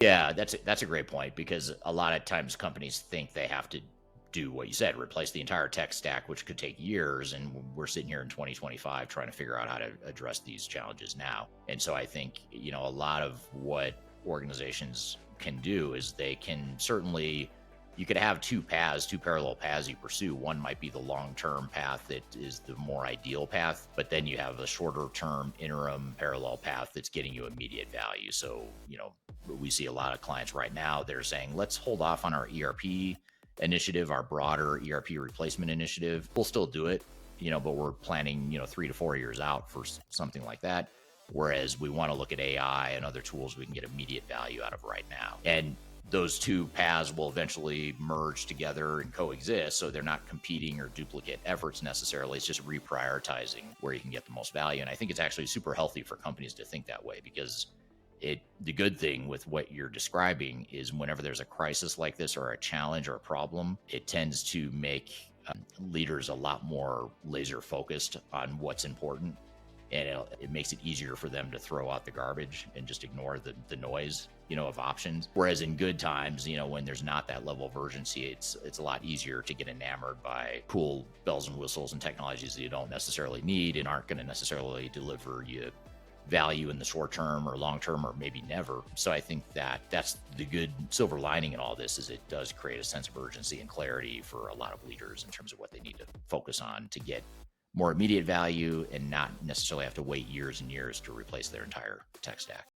Yeah, that's a great point because a lot of times companies think they have to do what you said, replace the entire tech stack, which could take years. And we're sitting here in 2025 trying to figure out how to address these challenges now. And so I think, a lot of what organizations can do is they can certainly, you could have two paths, two parallel paths you pursue. One might be the long-term path that is the more ideal path, but then you have a shorter term interim parallel path that's getting you immediate value. So, we see a lot of clients right now, they're saying, let's hold off on our ERP initiative, our broader ERP replacement initiative. We'll still do it, but we're planning, 3 to 4 years out for something like that. Whereas we want to look at AI and other tools we can get immediate value out of right now. And those two paths will eventually merge together and coexist. So they're not competing or duplicate efforts necessarily. It's just reprioritizing where you can get the most value. And I think it's actually super healthy for companies to think that way because the good thing with what you're describing is whenever there's a crisis like this or a challenge or a problem, it tends to make leaders a lot more laser focused on what's important. And it makes it easier for them to throw out the garbage and just ignore the noise, of options. Whereas in good times, when there's not that level of urgency, it's a lot easier to get enamored by cool bells and whistles and technologies that you don't necessarily need and aren't going to necessarily deliver you value in the short term or long term or maybe never. So I think that that's the good silver lining in all this is it does create a sense of urgency and clarity for a lot of leaders in terms of what they need to focus on to get more immediate value and not necessarily have to wait years and years to replace their entire tech stack.